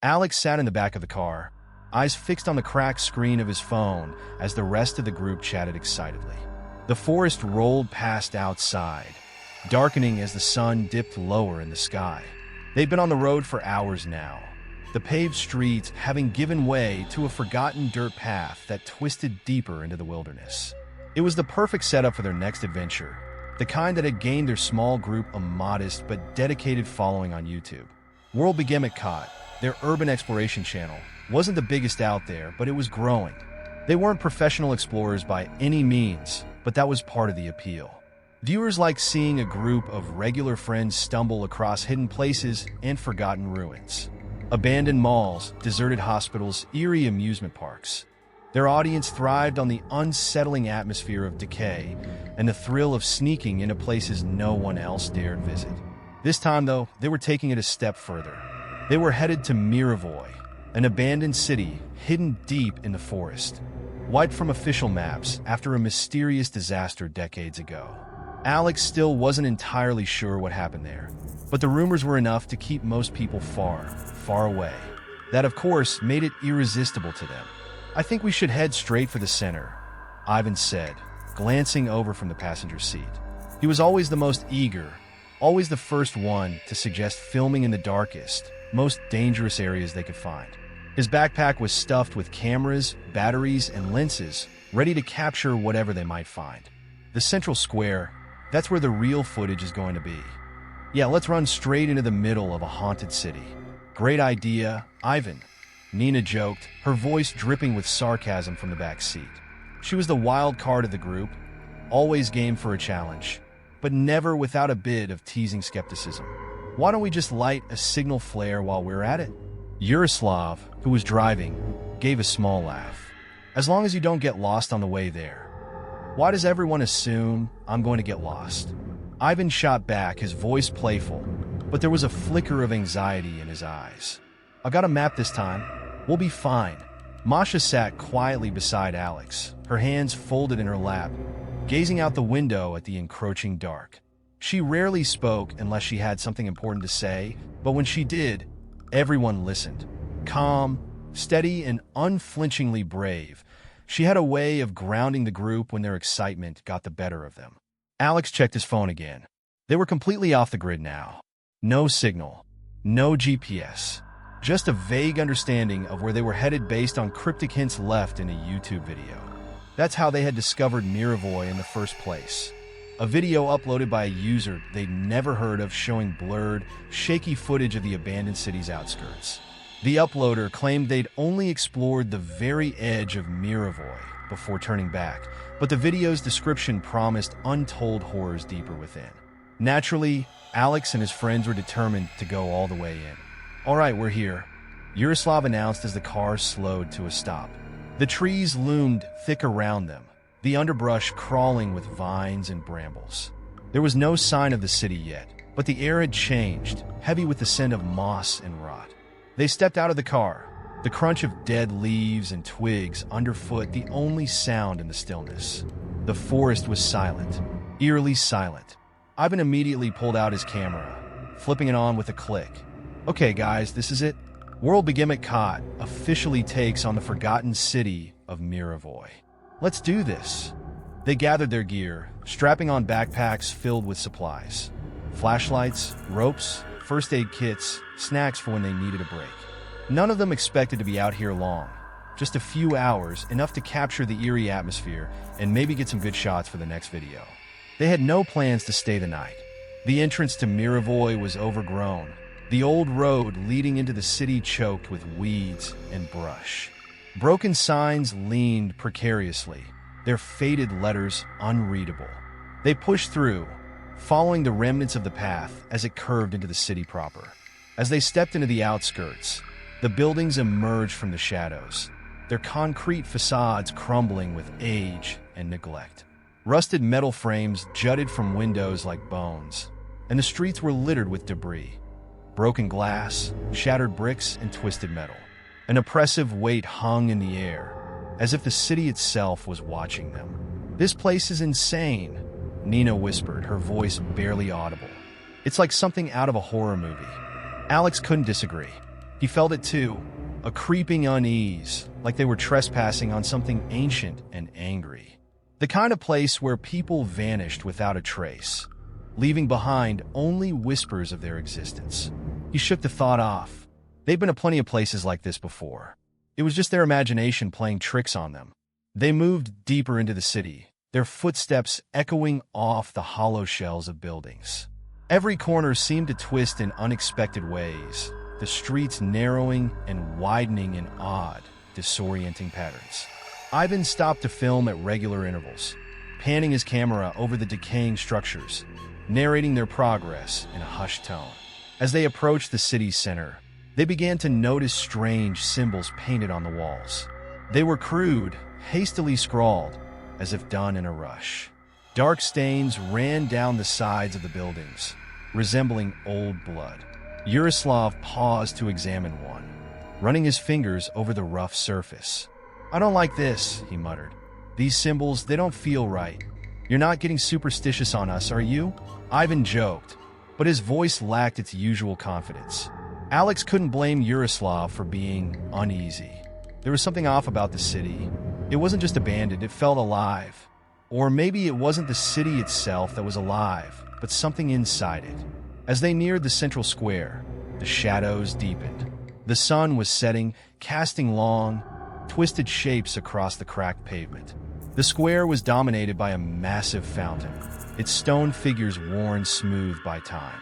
Alex sat in the back of the car, eyes fixed on the cracked screen of his phone as the rest of the group chatted excitedly. The forest rolled past outside, darkening as the sun dipped lower in the sky. They'd been on the road for hours now, the paved streets having given way to a forgotten dirt path that twisted deeper into the wilderness. It was the perfect setup for their next adventure, the kind that had gained their small group a modest but dedicated following on YouTube. World Begemet Caught, their urban exploration channel, wasn't the biggest out there, but it was growing. They weren't professional explorers by any means, but that was part of the appeal. Viewers liked seeing a group of regular friends stumble across hidden places and forgotten ruins. Abandoned malls, deserted hospitals, eerie amusement parks. Their audience thrived on the unsettling atmosphere of decay and the thrill of sneaking into places no one else dared visit. This time, though, they were taking it a step further. They were headed to Mirovoy, an abandoned city hidden deep in the forest, wiped from official maps after a mysterious disaster decades ago. Alex still wasn't entirely sure what happened there, but the rumors were enough to keep most people far, far away. That, of course, made it irresistible to them. "I think we should head straight for the center," Ivan said, glancing over from the passenger seat. He was always the most eager, always the first one to suggest filming in the darkest, most dangerous areas they could find. His backpack was stuffed with cameras, batteries, and lenses, ready to capture whatever they might find. The central square, that's where the real footage is going to be. "Yeah, let's run straight into the middle of a haunted city." "Great idea, Ivan," Nina joked, her voice dripping with sarcasm from the back seat. She was the wild card of the group, always game for a challenge, but never without a bit of teasing skepticism. "Why don't we just light a signal flare while we're at it?" Yaroslav, who was driving, gave a small laugh. "As long as you don't get lost on the way there." "Why does everyone assume I'm going to get lost?" Ivan shot back, his voice playful, but there was a flicker of anxiety in his eyes. "I got a map this time. We'll be fine." Masha sat quietly beside Alex, her hands folded in her lap, gazing out the window at the encroaching dark. She rarely spoke unless she had something important to say, but when she did, everyone listened. Calm, steady, and unflinchingly brave, she had a way of grounding the group when their excitement got the better of them. Alex checked his phone again. They were completely off the grid now. No signal, no GPS, just a vague understanding of where they were headed based on cryptic hints left in a YouTube video. That's how they had discovered Mirovoy in the first place. A video uploaded by a user they'd never heard of showing blurred, shaky footage of the abandoned city's outskirts. The uploader claimed they'd only explored the very edge of Mirovoy before turning back, but the video's description promised untold horrors deeper within. Naturally, Alex and his friends were determined to go all the way in. "All right, we're here," Yaroslav announced as the car slowed to a stop. The trees loomed thick around them, the underbrush crawling with vines and brambles. There was no sign of the city yet, but the air had changed, heavy with the scent of moss and rot. They stepped out of the car, the crunch of dead leaves and twigs underfoot the only sound in the stillness. The forest was silent, eerily silent. Ivan immediately pulled out his camera, flipping it on with a click. "Okay, guys, this is it. World Begemet Caught officially takes on the forgotten city of Mirovoy. Let's do this." They gathered their gear, strapping on backpacks filled with supplies. Flashlights, ropes, first aid kits, snacks for when they needed a break. None of them expected to be out here long. Just a few hours, enough to capture the eerie atmosphere and maybe get some good shots for the next video. They had no plans to stay the night. The entrance to Mirovoy was overgrown, the old road leading into the city choked with weeds and brush. Broken signs leaned precariously, their faded letters unreadable. They pushed through, following the remnants of the path as it curved into the city proper. As they stepped into the outskirts, the buildings emerged from the shadows, their concrete facades crumbling with age and neglect. Rusted metal frames jutted from windows like bones, and the streets were littered with debris. Broken glass, shattered bricks, and twisted metal. An oppressive weight hung in the air, as if the city itself was watching them. "This place is insane," Nina whispered, her voice barely audible. "It's like something out of a horror movie." Alex couldn't disagree. He felt it too, a creeping unease, like they were trespassing on something ancient and angry. The kind of place where people vanished without a trace, leaving behind only whispers of their existence. He shook the thought off. They've been to plenty of places like this before. It was just their imagination playing tricks on them. They moved deeper into the city, their footsteps echoing off the hollow shells of buildings. Every corner seemed to twist in unexpected ways, the streets narrowing and widening in odd, disorienting patterns. Ivan stopped to film at regular intervals, panning his camera over the decaying structures, narrating their progress in a hushed tone. As they approached the city's center, they began to notice strange symbols painted on the walls. They were crude, hastily scrawled, as if done in a rush. Dark stains ran down the sides of the buildings, resembling old blood. Yaroslav paused to examine one, running his fingers over the rough surface. "I don't like this," he muttered. "These symbols, they don't feel right. You're not getting superstitious on us, are you?" Ivan joked, but his voice lacked its usual confidence. Alex couldn't blame Yaroslav for being uneasy. There was something off about the city. It wasn't just abandoned, it felt alive. Or maybe it wasn't the city itself that was alive, but something inside it. As they neared the central square, the shadows deepened. The sun was setting, casting long, twisted shapes across the cracked pavement. The square was dominated by a massive fountain, its stone figures worn smooth by time.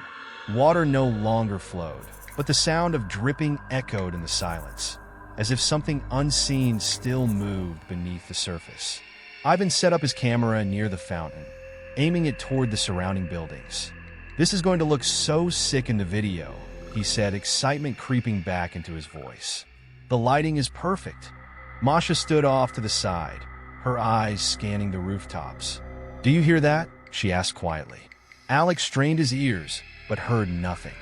Water no longer flowed, but the sound of dripping echoed in the silence, as if something unseen still moved beneath the surface. Ivan set up his camera near the fountain, aiming it toward the surrounding buildings. "This is going to look so sick in the video," he said, excitement creeping back into his voice. "The lighting is perfect." Masha stood off to the side, her eyes scanning the rooftops. "Do you hear that?" she asked quietly. Alex strained his ears, but heard nothing.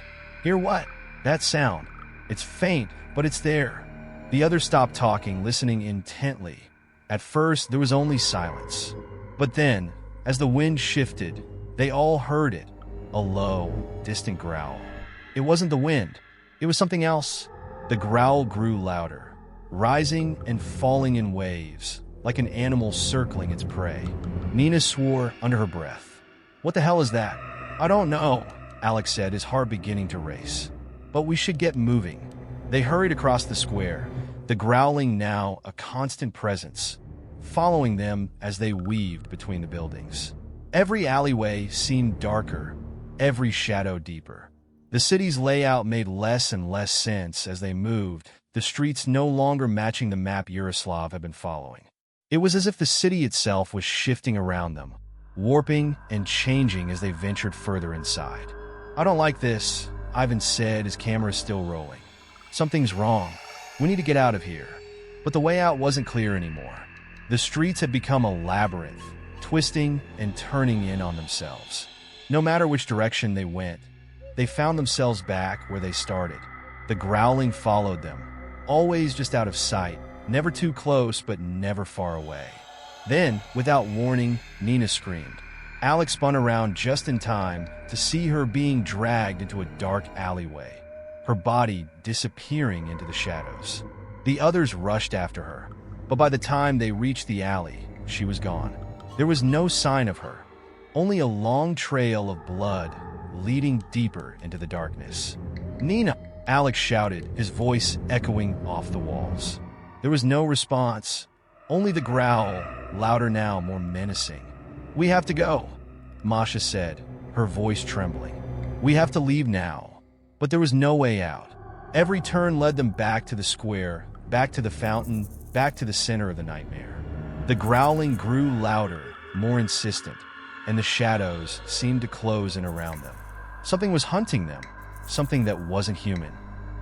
"Hear what?" "That sound. It's faint, but it's there." The others stopped talking, listening intently. At first, there was only silence. But then, as the wind shifted, they all heard it. A low, distant growl. It wasn't the wind. It was something else. The growl grew louder, rising and falling in waves, like an animal circling its prey. Nina swore under her breath. "What the hell is that?" "I don't know," Alex said, his heart beginning to race. "But we should get moving." They hurried across the square, the growling now a constant presence, following them as they weaved between the buildings. Every alleyway seemed darker, every shadow deeper. The city's layout made less and less sense as they moved, the streets no longer matching the map Yaroslav had been following. It was as if the city itself was shifting around them, warping and changing as they ventured further inside. "I don't like this," Ivan said, his camera still rolling. "Something's wrong. We need to get out of here." But the way out wasn't clear anymore. The streets had become a labyrinth, twisting and turning in on themselves. No matter which direction they went, they found themselves back where they started. The growling followed them, always just out of sight, never too close but never far away. Then, without warning, Nina screamed. Alex spun around just in time to see her being dragged into a dark alleyway, her body disappearing into the shadows. The others rushed after her, but by the time they reached the alley, she was gone. There was no sign of her, only a long trail of blood leading deeper into the darkness. "Nina!" Alex shouted, his voice echoing off the walls. There was no response, only the growl, louder now, more menacing. "We have to go," Masha said, her voice trembling. "We have to leave now." But there was no way out. Every turn led them back to the square, back to the fountain, back to the center of the nightmare. The growling grew louder, more insistent, and the shadows seemed to close in around them. Something was hunting them, something that wasn't human.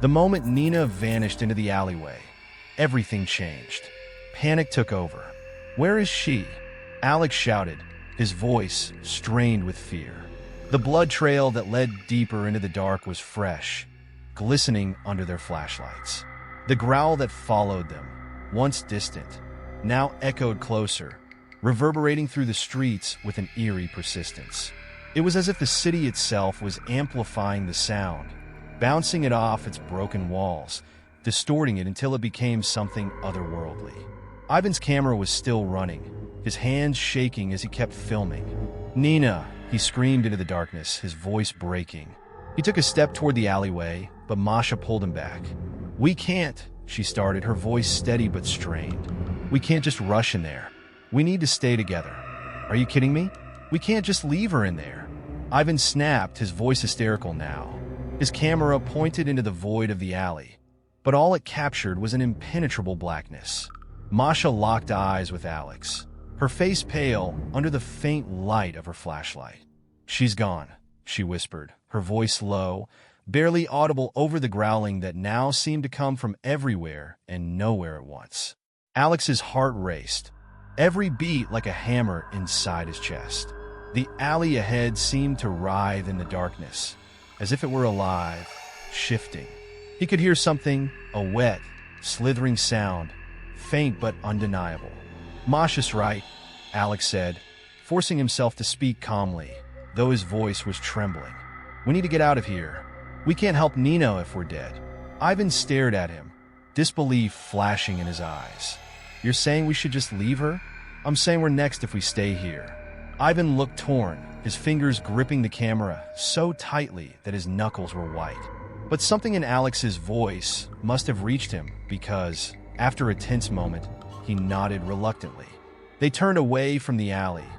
The moment Nina vanished into the alleyway, everything changed. Panic took over. "Where is she?" Alex shouted, his voice strained with fear. The blood trail that led deeper into the dark was fresh, glistening under their flashlights. The growl that followed them, once distant, now echoed closer, reverberating through the streets with an eerie persistence. It was as if the city itself was amplifying the sound, bouncing it off its broken walls, distorting it until it became something otherworldly. Ivan's camera was still running, his hands shaking as he kept filming. "Nina!" he screamed into the darkness, his voice breaking. He took a step toward the alleyway, but Masha pulled him back. "We can't," she started, her voice steady but strained. "We can't just rush in there. We need to stay together." "Are you kidding me? We can't just leave her in there." Ivan snapped, his voice hysterical now. His camera pointed into the void of the alley, but all it captured was an impenetrable blackness. Masha locked eyes with Alex, her face pale under the faint light of her flashlight. "She's gone," she whispered, her voice low, barely audible over the growling that now seemed to come from everywhere and nowhere at once. Alex's heart raced, every beat like a hammer inside his chest. The alley ahead seemed to writhe in the darkness, as if it were alive, shifting. He could hear something, a wet, slithering sound, faint but undeniable. "Masha's right," Alex said, forcing himself to speak calmly, though his voice was trembling. "We need to get out of here. We can't help Nina if we're dead." Ivan stared at him, disbelief flashing in his eyes. "You're saying we should just leave her?" "I'm saying we're next if we stay here." Ivan looked torn, his fingers gripping the camera so tightly that his knuckles were white. But something in Alex's voice must have reached him because, after a tense moment, he nodded reluctantly. They turned away from the alley,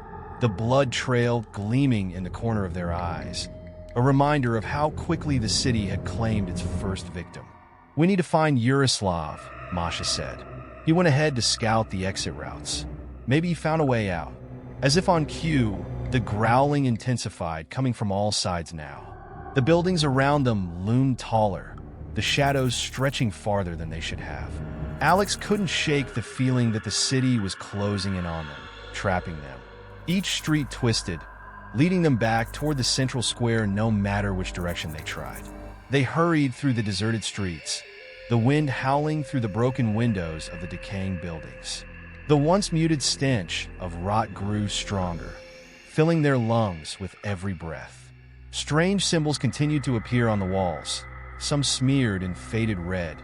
the blood trail gleaming in the corner of their eyes, a reminder of how quickly the city had claimed its first victim. "We need to find Yaroslav," Masha said. He went ahead to scout the exit routes. Maybe he found a way out. As if on cue, the growling intensified, coming from all sides now. The buildings around them loomed taller, the shadows stretching farther than they should have. Alex couldn't shake the feeling that the city was closing in on them, trapping them. Each street twisted, leading them back toward the central square no matter which direction they tried. They hurried through the deserted streets, the wind howling through the broken windows of the decaying buildings. The once muted stench of rot grew stronger, filling their lungs with every breath. Strange symbols continued to appear on the walls, some smeared in faded red,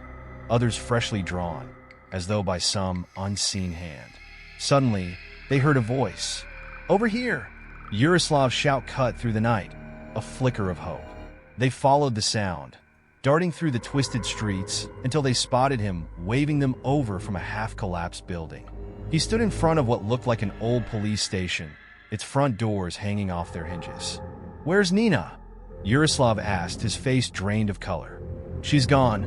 others freshly drawn, as though by some unseen hand. Suddenly, they heard a voice. "Over here!" Yaroslav's shout cut through the night, a flicker of hope. They followed the sound, darting through the twisted streets until they spotted him waving them over from a half-collapsed building. He stood in front of what looked like an old police station, its front doors hanging off their hinges. "Where's Nina?" Yaroslav asked, his face drained of color. "She's gone,"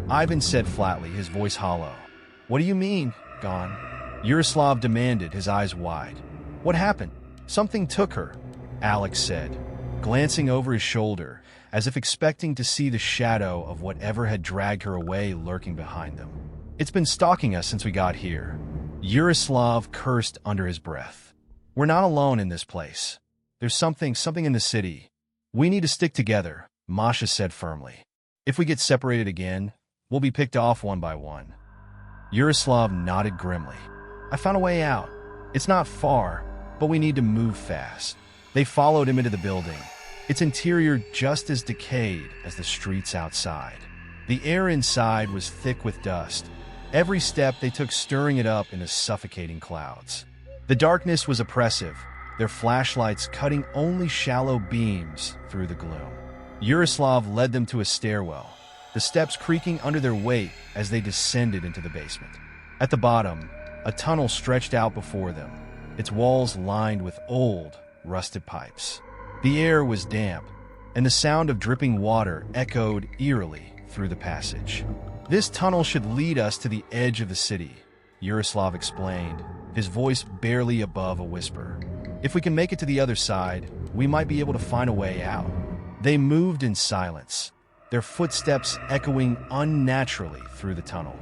Ivan said flatly, his voice hollow. "What do you mean, gone?" Yaroslav demanded, his eyes wide. "What happened?" "Something took her," Alex said, glancing over his shoulder, as if expecting to see the shadow of whatever had dragged her away lurking behind them. "It's been stalking us since we got here." Yaroslav cursed under his breath. "We're not alone in this place. There's something in the city. We need to stick together," Masha said firmly. "If we get separated again, we'll be picked off one by one." Yaroslav nodded grimly. "I found a way out. It's not far, but we need to move fast." They followed him into the building, its interior just as decayed as the streets outside. The air inside was thick with dust, every step they took stirring it up into suffocating clouds. The darkness was oppressive, their flashlights cutting only shallow beams through the gloom. Yaroslav led them to a stairwell, the steps creaking under their weight as they descended into the basement. At the bottom, a tunnel stretched out before them, its walls lined with old, rusted pipes. The air was damp, and the sound of dripping water echoed eerily through the passage. "This tunnel should lead us to the edge of the city," Yaroslav explained, his voice barely above a whisper. "If we can make it to the other side, we might be able to find a way out." They moved in silence, their footsteps echoing unnaturally through the tunnel.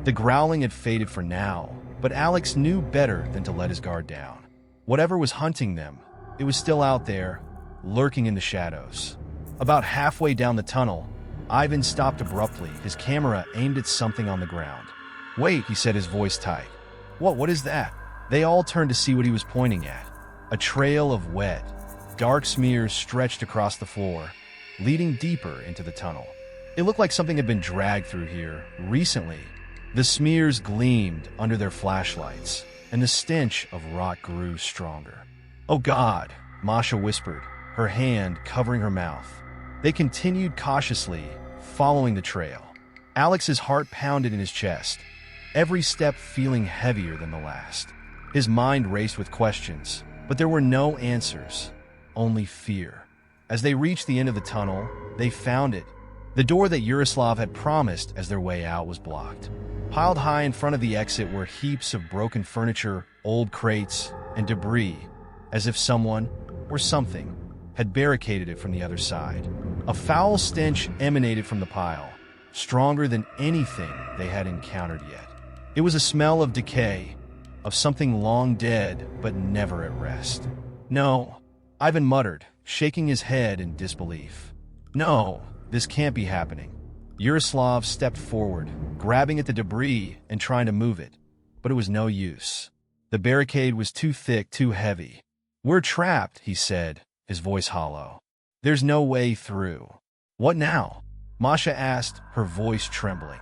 The growling had faded for now, but Alex knew better than to let his guard down. Whatever was hunting them, it was still out there, lurking in the shadows. About halfway down the tunnel, Ivan stopped abruptly, his camera aimed at something on the ground. "Wait," he said, his voice tight. What is that?" They all turned to see what he was pointing at. A trail of wet, dark smears stretched across the floor, leading deeper into the tunnel. It looked like something had been dragged through here recently. The smears gleamed under their flashlights, and the stench of rot grew stronger. "Oh God," Masha whispered, her hand covering her mouth. They continued cautiously, following the trail. Alex's heart pounded in his chest, every step feeling heavier than the last. His mind raced with questions, but there were no answers, only fear. As they reached the end of the tunnel, they found it. The door that Yaroslav had promised as their way out was blocked. Piled high in front of the exit were heaps of broken furniture, old crates, and debris, as if someone, or something, had barricaded it from the other side. A foul stench emanated from the pile, stronger than anything they had encountered yet. It was a smell of decay, of something long dead but never at rest. "No," Ivan muttered, shaking his head in disbelief. "No, this can't be happening." Yaroslav stepped forward, grabbing at the debris and trying to move it, but it was no use. The barricade was too thick, too heavy. "We're trapped," he said, his voice hollow. "There's no way through." "What now?" Masha asked, her voice trembling.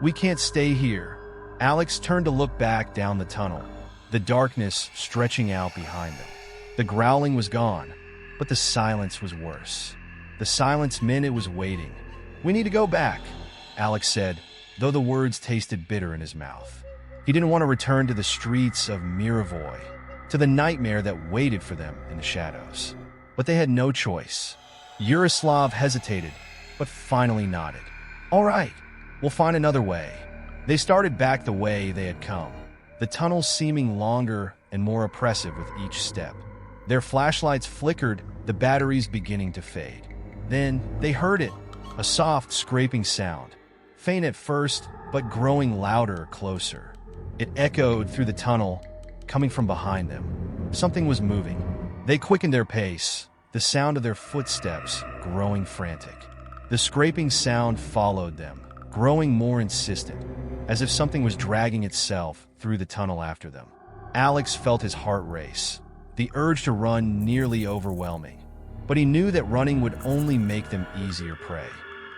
"We can't stay here." Alex turned to look back down the tunnel, the darkness stretching out behind them. The growling was gone, but the silence was worse. The silence meant it was waiting. "We need to go back," Alex said, though the words tasted bitter in his mouth. He didn't want to return to the streets of Mirovoy, to the nightmare that waited for them in the shadows. But they had no choice. Yaroslav hesitated, but finally nodded. "All right, we'll find another way." They started back the way they had come, the tunnel seeming longer and more oppressive with each step. Their flashlights flickered, the batteries beginning to fade. Then they heard it, a soft scraping sound, faint at first, but growing louder closer. It echoed through the tunnel, coming from behind them. Something was moving. They quickened their pace, the sound of their footsteps growing frantic. The scraping sound followed them, growing more insistent, as if something was dragging itself through the tunnel after them. Alex felt his heart race, the urge to run nearly overwhelming. But he knew that running would only make them easier prey.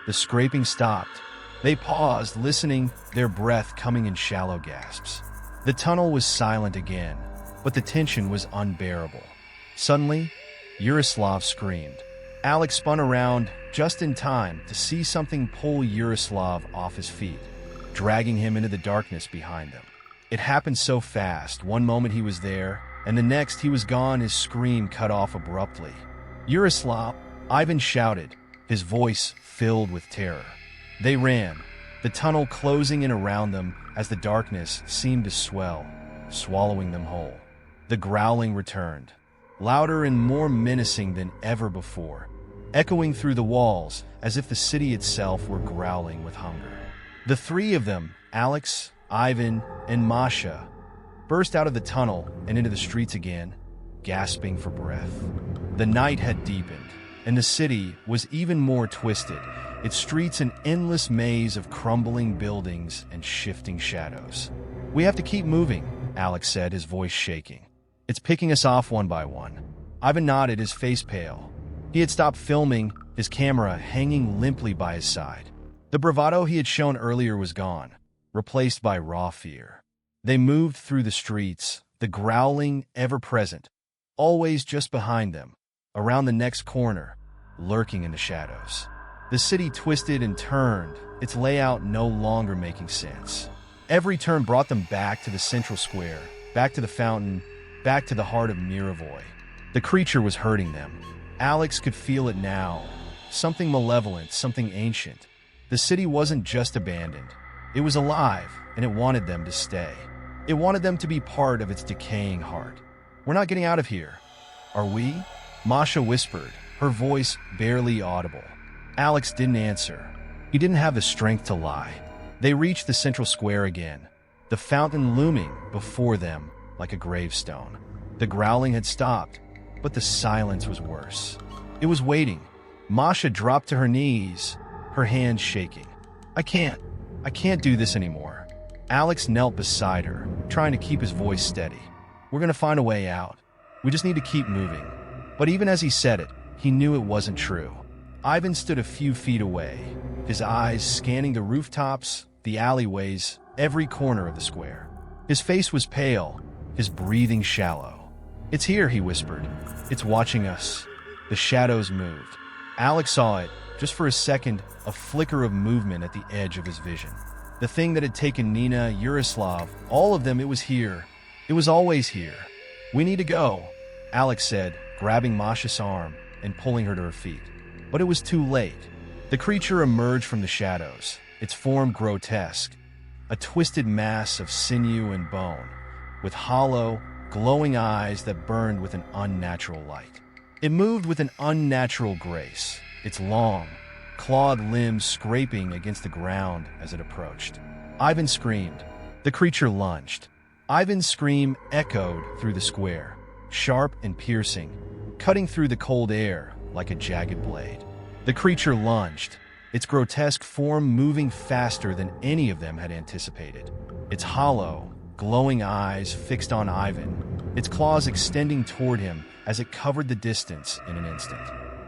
The scraping stopped. They paused, listening, their breath coming in shallow gasps. The tunnel was silent again, but the tension was unbearable. Suddenly, Yaroslav screamed. Alex spun around just in time to see something pull Yaroslav off his feet, dragging him into the darkness behind them. It happened so fast. One moment he was there, and the next he was gone, his scream cut off abruptly. "Yaroslav!" Ivan shouted, his voice filled with terror. They ran, the tunnel closing in around them as the darkness seemed to swell, swallowing them whole. The growling returned, louder and more menacing than ever before, echoing through the walls as if the city itself were growling with hunger. The three of them, Alex, Ivan, and Masha, burst out of the tunnel and into the streets again, gasping for breath. The night had deepened, and the city was even more twisted, its streets an endless maze of crumbling buildings and shifting shadows. "We have to keep moving," Alex said, his voice shaking. "It's picking us off one by one." Ivan nodded, his face pale. He had stopped filming, his camera hanging limply by his side. The bravado he had shown earlier was gone, replaced by raw fear. They moved through the streets, the growling ever present, always just behind them, around the next corner, lurking in the shadows. The city twisted and turned, its layout no longer making sense. Every turn brought them back to the central square, back to the fountain, back to the heart of Mirovoy. The creature was hurting them. Alex could feel it now. Something malevolent, something ancient. The city wasn't just abandoned. It was alive, and it wanted them to stay. It wanted them to be part of its decaying heart. "We're not getting out of here, are we?" Masha whispered, her voice barely audible. Alex didn't answer. He didn't have the strength to lie. They reached the central square again, the fountain looming before them like a gravestone. The growling had stopped, but the silence was worse. It was waiting. Masha dropped to her knees, her hands shaking. I can't do this anymore." Alex knelt beside her, trying to keep his voice steady. "We're going to find a way out. We just need to keep moving." But even as he said it, he knew it wasn't true. Ivan stood a few feet away, his eyes scanning the rooftops, the alleyways, every corner of the square. His face was pale, his breathing shallow. "It's here," he whispered. "It's watching us." The shadows moved. Alex saw it, just for a second, a flicker of movement at the edge of his vision. The thing that had taken Nina, Yaroslav, all of them, it was here. It was always here. "We need to go," Alex said, grabbing Masha's arm and pulling her to her feet. But it was too late. The creature emerged from the shadows, its form grotesque, a twisted mass of sinew and bone, with hollow, glowing eyes that burned with an unnatural light. It moved with an unnatural grace, its long, clawed limbs scraping against the ground as it approached. Ivan screamed. The creature lunged. Ivan's scream echoed through the square, sharp and piercing, cutting through the cold air like a jagged blade. The creature lunged, its grotesque form moving faster than any of them had anticipated. Its hollow, glowing eyes fixed on Ivan, its claws extending toward him as it covered the distance in an instant.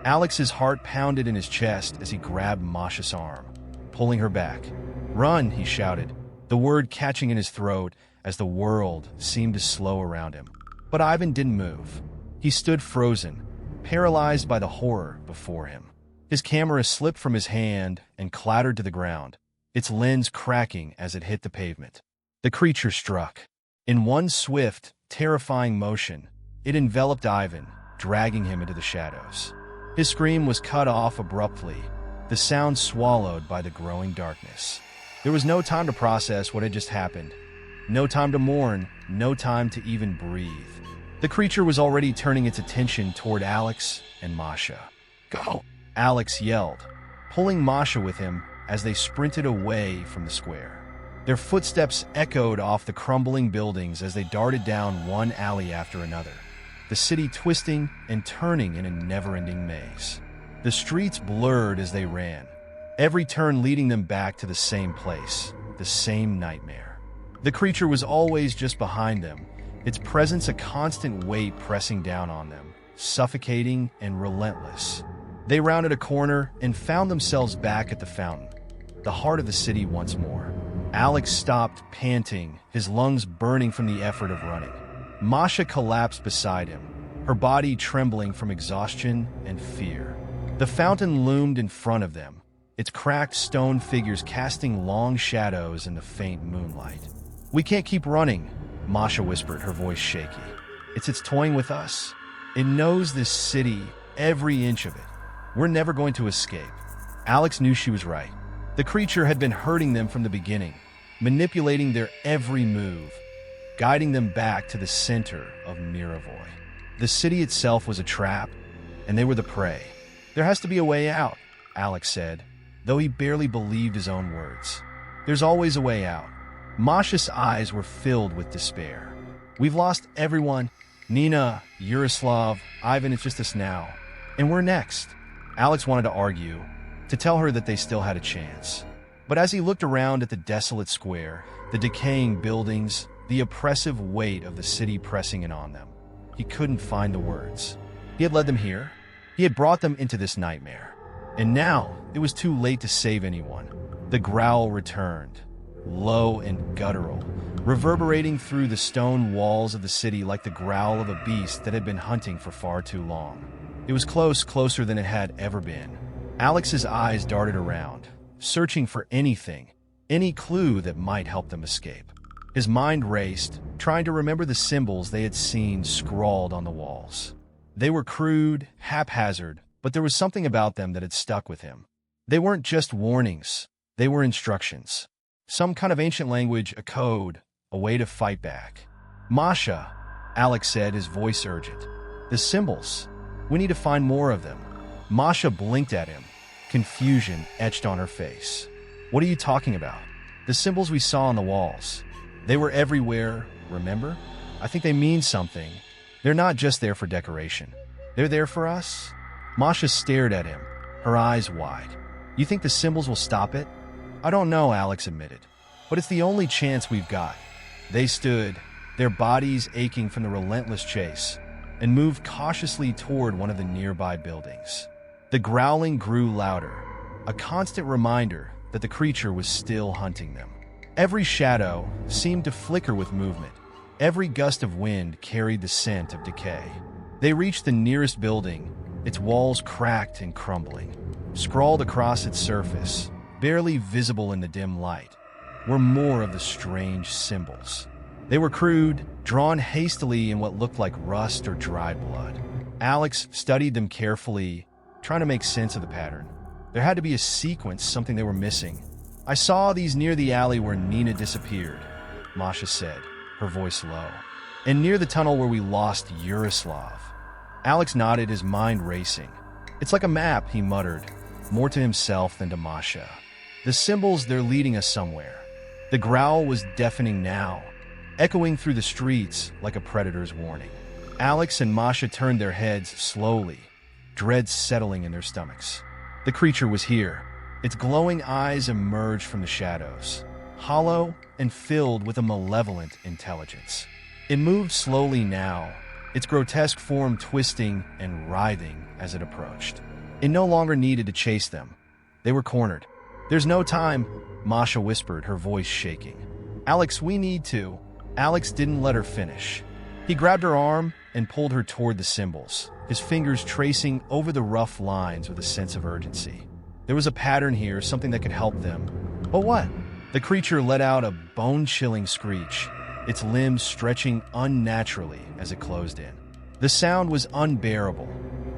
Alex's heart pounded in his chest as he grabbed Masha's arm, pulling her back. "Run," he shouted, the word catching in his throat as the world seemed to slow around him. But Ivan didn't move. He stood frozen, paralyzed by the horror before him. His camera slipped from his hand and clattered to the ground, its lens cracking as it hit the pavement. The creature struck. In one swift, terrifying motion, it enveloped Ivan, dragging him into the shadows. His scream was cut off abruptly, the sound swallowed by the growing darkness. There was no time to process what had just happened. No time to mourn, no time to even breathe. The creature was already turning its attention toward Alex and Masha. "Go!" Alex yelled, pulling Masha with him as they sprinted away from the square. Their footsteps echoed off the crumbling buildings as they darted down one alley after another, the city twisting and turning in a never-ending maze. The streets blurred as they ran, every turn leading them back to the same place, the same nightmare. The creature was always just behind them, its presence a constant weight pressing down on them, suffocating and relentless. They rounded a corner and found themselves back at the fountain, the heart of the city once more. Alex stopped, panting, his lungs burning from the effort of running. Masha collapsed beside him, her body trembling from exhaustion and fear. The fountain loomed in front of them, its cracked stone figures casting long shadows in the faint moonlight. "We can't keep running," Masha whispered, her voice shaky. It's toying with us. It knows this city, every inch of it. We're never going to escape." Alex knew she was right. The creature had been hurting them from the beginning, manipulating their every move, guiding them back to the center of Mirovoy. The city itself was a trap, and they were the prey. "There has to be a way out," Alex said, though he barely believed his own words. "There's always a way out." Masha's eyes were filled with despair. "We've lost everyone. Nina, Yaroslav, Ivan, it's just us now. And we're next." Alex wanted to argue, to tell her that they still had a chance. But as he looked around at the desolate square, the decaying buildings, the oppressive weight of the city pressing in on them, he couldn't find the words. He had led them here. He had brought them into this nightmare. And now, it was too late to save anyone. The growl returned, low and guttural, reverberating through the stone walls of the city like the growl of a beast that had been hunting for far too long. It was closer than it had ever been. Alex's eyes darted around, searching for anything, any clue that might help them escape. His mind raced, trying to remember the symbols they had seen scrawled on the walls. They were crude, haphazard, but there was something about them that had stuck with him. They weren't just warnings, they were instructions. Some kind of ancient language, a code, a way to fight back. "Masha," Alex said, his voice urgent. "The symbols. We need to find more of them." Masha blinked at him, confusion etched on her face. "What are you talking about?" "The symbols we saw on the walls. They were everywhere, remember? I think they mean something. They're not just there for decoration. They're there for us." Masha stared at him, her eyes wide. "You think the symbols will stop it?" "I don't know," Alex admitted, "but it's the only chance we've got." They stood, their bodies aching from the relentless chase, and moved cautiously toward one of the nearby buildings. The growling grew louder, a constant reminder that the creature was still hunting them. Every shadow seemed to flicker with movement. Every gust of wind carried the scent of decay. They reached the nearest building, its walls cracked and crumbling. Scrawled across its surface, barely visible in the dim light, were more of the strange symbols. They were crude, drawn hastily in what looked like rust or dried blood. Alex studied them carefully, trying to make sense of the pattern. There had to be a sequence, something they were missing. "I saw these near the alley where Nina disappeared," Masha said, her voice low. "And near the tunnel where we lost Yaroslav." Alex nodded, his mind racing. "It's like a map," he muttered, more to himself than to Masha. "The symbols, they're leading us somewhere." The growl was deafening now, echoing through the streets like a predator's warning. Alex and Masha turned their heads slowly, dread settling in their stomachs. The creature was here. Its glowing eyes emerged from the shadows, hollow and filled with a malevolent intelligence. It moved slowly now, its grotesque form twisting and writhing as it approached. It no longer needed to chase them. They were cornered. "There's no time," Masha whispered, her voice shaking. "Alex, we need to." Alex didn't let her finish. He grabbed her arm and pulled her toward the symbols, his fingers tracing over the rough lines with a sense of urgency. There was a pattern here, something that could help them. But what? The creature let out a bone-chilling screech, its limbs stretching unnaturally as it closed in. The sound was unbearable,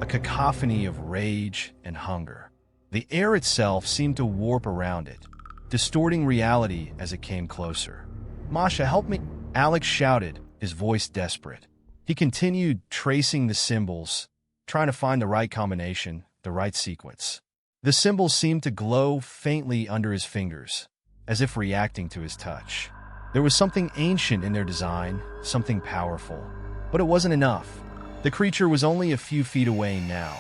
a cacophony of rage and hunger. The air itself seemed to warp around it, distorting reality as it came closer. "Masha, help me!" Alex shouted, his voice desperate. He continued tracing the symbols, trying to find the right combination, the right sequence. The symbols seemed to glow faintly under his fingers, as if reacting to his touch. There was something ancient in their design, something powerful. But it wasn't enough. The creature was only a few feet away now,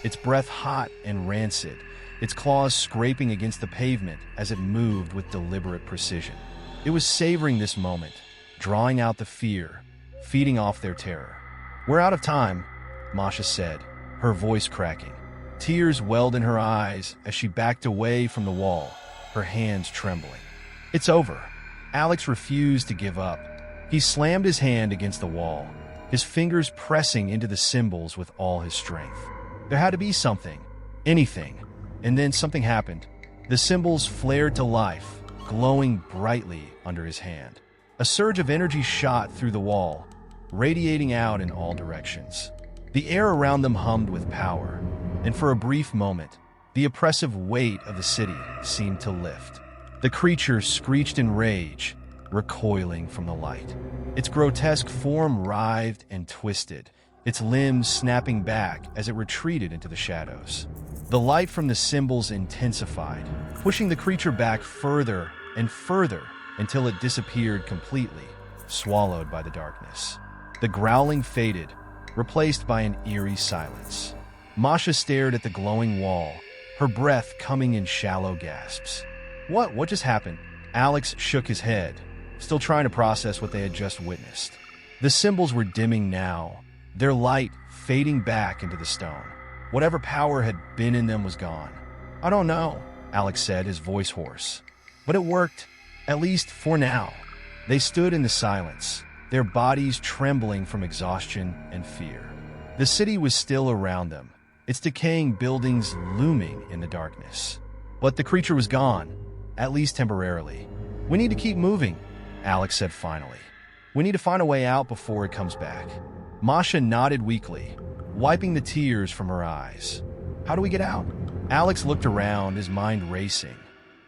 its breath hot and rancid, its claws scraping against the pavement as it moved with deliberate precision. It was savoring this moment, drawing out the fear, feeding off their terror. "We're out of time," Masha said, her voice cracking. Tears welled in her eyes as she backed away from the wall, her hands trembling. "It's over." Alex refused to give up. He slammed his hand against the wall, his fingers pressing into the symbols with all his strength. There had to be something, anything. And then something happened. The symbols flared to life, glowing brightly under his hand. A surge of energy shot through the wall, radiating out in all directions. The air around them hummed with power, and for a brief moment, the oppressive weight of the city seemed to lift. The creature screeched in rage, recoiling from the light. Its grotesque form writhed and twisted, its limbs snapping back as it retreated into the shadows. The light from the symbols intensified, pushing the creature back further and further until it disappeared completely, swallowed by the darkness. The growling faded, replaced by an eerie silence. Masha stared at the glowing wall, her breath coming in shallow gasps. What just happened?" Alex shook his head, still trying to process what they had just witnessed. The symbols were dimming now, their light fading back into the stone. Whatever power had been in them was gone. "I don't know," Alex said, his voice hoarse. "But it worked, at least for now." They stood in the silence, their bodies trembling from exhaustion and fear. The city was still around them, its decaying buildings looming in the darkness. But the creature was gone, at least temporarily. "We need to keep moving," Alex said finally. "We need to find a way out before it comes back." Masha nodded weakly, wiping the tears from her eyes. "How do we get out?" Alex looked around, his mind racing.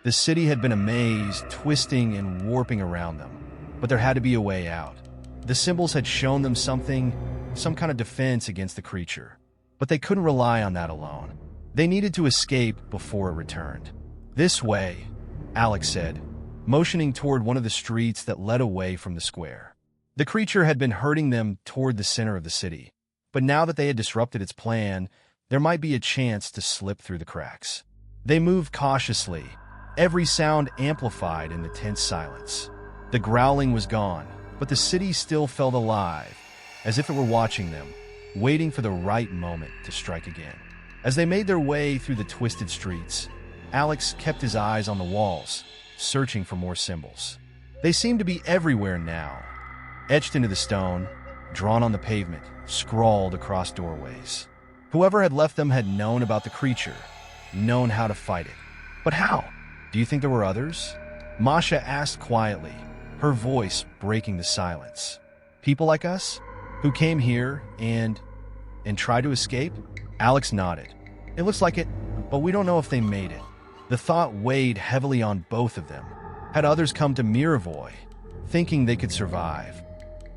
The city had been a maze, twisting and warping around them. But there had to be a way out. The symbols had shown them something, some kind of defense against the creature. But they couldn't rely on that alone. They needed to escape before it returned. "This way," Alex said, motioning toward one of the streets that led away from the square. The creature had been herding them toward the center of the city. But now that they had disrupted its plan, there might be a chance to slip through the cracks. They moved cautiously, every sound amplified in the tense silence. The growling was gone, but the city still felt alive, as if it were watching them, waiting for the right moment to strike again. As they made their way through the twisted streets, Alex kept his eyes on the walls, searching for more symbols. They seemed to be everywhere now, etched into the stone, drawn on the pavement, scrawled across doorways. Whoever had left them had known about the creature, known how to fight it. But how? Do you think there were others? Masha asked quietly, her voice breaking the silence. People like us? Who came here and tried to escape? Alex nodded. It looks like it, but we don't know if they made it. The thought weighed heavily on both of them. Had others come to Mirovoy, thinking they could survive,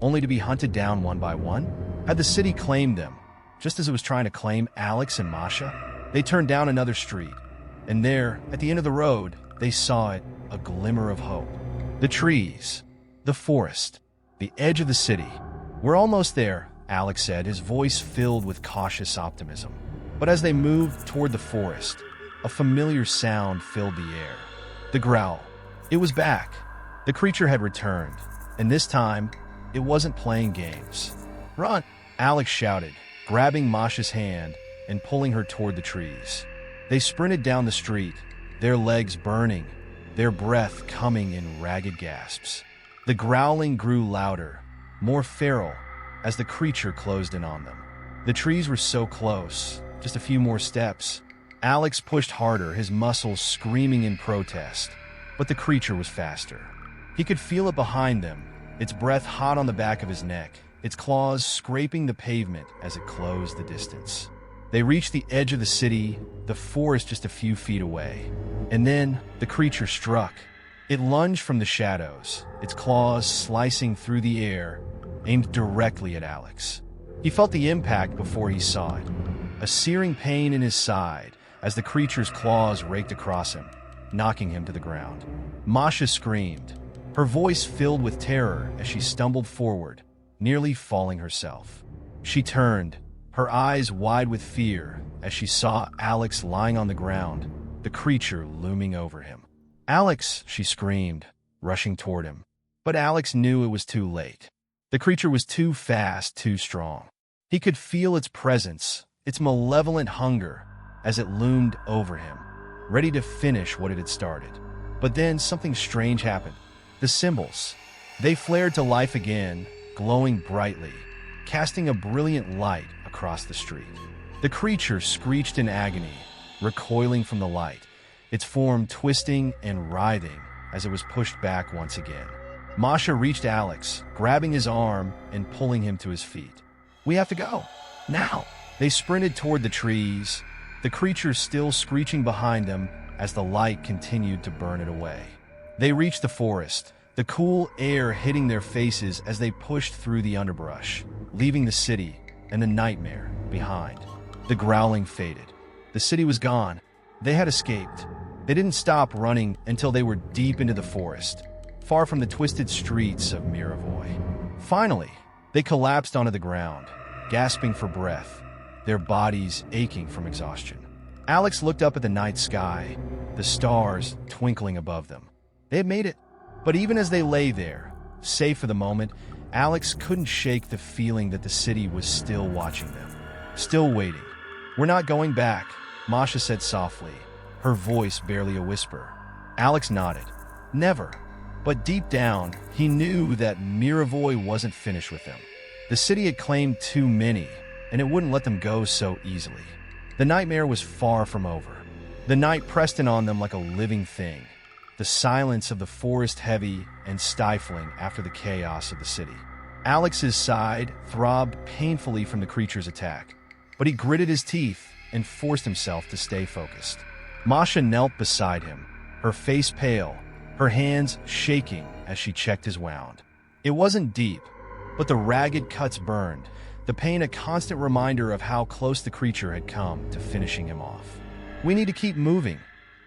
only to be hunted down one by one? Had the city claimed them, just as it was trying to claim Alex and Masha? They turned down another street, and there, at the end of the road, they saw it, a glimmer of hope. The trees, the forest, the edge of the city. We're almost there, Alex said, his voice filled with cautious optimism. But as they moved toward the forest, a familiar sound filled the air. The growl. It was back. The creature had returned, and this time, it wasn't playing games. Run! Alex shouted, grabbing Masha's hand and pulling her toward the trees. They sprinted down the street, their legs burning, their breath coming in ragged gasps. The growling grew louder, more feral, as the creature closed in on them. The trees were so close, just a few more steps. Alex pushed harder, his muscles screaming in protest. But the creature was faster. He could feel it behind them, its breath hot on the back of his neck, its claws scraping the pavement as it closed the distance. They reached the edge of the city, the forest just a few feet away. And then the creature struck. It lunged from the shadows, its claws slicing through the air, aimed directly at Alex. He felt the impact before he saw it, a searing pain in his side as the creature's claws raked across him, knocking him to the ground. Masha screamed, her voice filled with terror as she stumbled forward, nearly falling herself. She turned, her eyes wide with fear as she saw Alex lying on the ground, the creature looming over him. Alex, she screamed, rushing toward him. But Alex knew it was too late. The creature was too fast, too strong. He could feel its presence, its malevolent hunger, as it loomed over him, ready to finish what it had started. But then something strange happened. The symbols. They flared to life again, glowing brightly, casting a brilliant light across the street. The creature screeched in agony, recoiling from the light, its form twisting and writhing as it was pushed back once again. Masha reached Alex, grabbing his arm and pulling him to his feet. We have to go. Now! They sprinted toward the trees, the creature still screeching behind them as the light continued to burn it away. They reached the forest, the cool air hitting their faces as they pushed through the underbrush, leaving the city and the nightmare behind. The growling faded. The city was gone. They had escaped. They didn't stop running until they were deep into the forest, far from the twisted streets of Mirovoy. Finally, they collapsed onto the ground, gasping for breath, their bodies aching from exhaustion. Alex looked up at the night sky, the stars twinkling above them. They had made it. But even as they lay there, safe for the moment, Alex couldn't shake the feeling that the city was still watching them, still waiting. We're not going back, Masha said softly, her voice barely a whisper. Alex nodded. Never. But deep down, he knew that Mirovoy wasn't finished with them. The city had claimed too many, and it wouldn't let them go so easily. The nightmare was far from over. The night pressed in on them like a living thing, the silence of the forest heavy and stifling after the chaos of the city. Alex's side throbbed painfully from the creature's attack, but he gritted his teeth and forced himself to stay focused. Masha knelt beside him, her face pale, her hands shaking as she checked his wound. It wasn't deep, but the ragged cuts burned, the pain a constant reminder of how close the creature had come to finishing him off. We need to keep moving,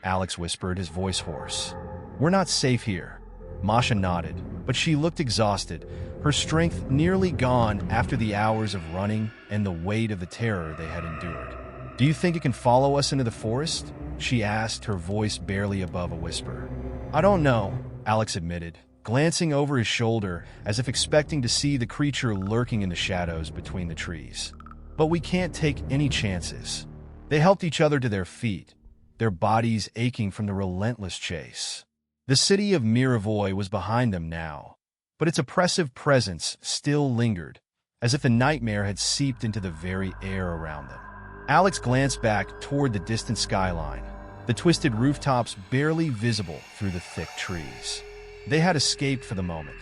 Alex whispered, his voice hoarse. We're not safe here. Masha nodded, but she looked exhausted, her strength nearly gone after the hours of running and the weight of the terror they had endured. Do you think it can follow us into the forest? She asked, her voice barely above a whisper. I don't know, Alex admitted, glancing over his shoulder as if expecting to see the creature lurking in the shadows between the trees. But we can't take any chances. They helped each other to their feet, their bodies aching from the relentless chase. The city of Mirovoy was behind them now, but its oppressive presence still lingered, as if the nightmare had seeped into the very air around them. Alex glanced back toward the distant skyline, the twisted rooftops barely visible through the thick trees. They had escaped for the moment,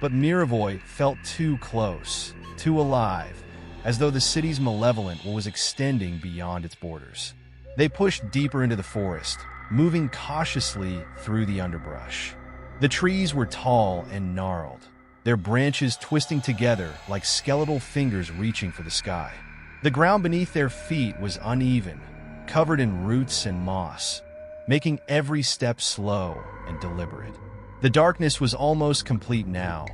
but Mirovoy felt too close, too alive, as though the city's malevolence was extending beyond its borders. They pushed deeper into the forest, moving cautiously through the underbrush. The trees were tall and gnarled, their branches twisting together like skeletal fingers reaching for the sky. The ground beneath their feet was uneven, covered in roots and moss, making every step slow and deliberate. The darkness was almost complete now,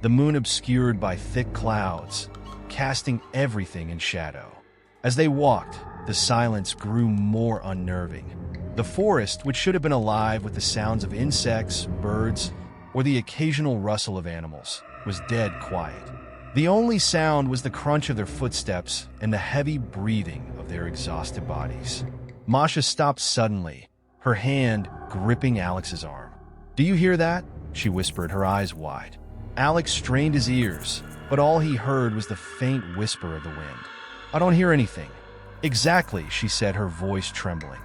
the moon obscured by thick clouds, casting everything in shadow. As they walked, the silence grew more unnerving. The forest, which should have been alive with the sounds of insects, birds, or the occasional rustle of animals, was dead quiet. The only sound was the crunch of their footsteps and the heavy breathing of their exhausted bodies. Masha stopped suddenly, her hand gripping Alex's arm. "Do you hear that?" she whispered, her eyes wide. Alex strained his ears, but all he heard was the faint whisper of the wind. "I don't hear anything." "Exactly," she said, her voice trembling.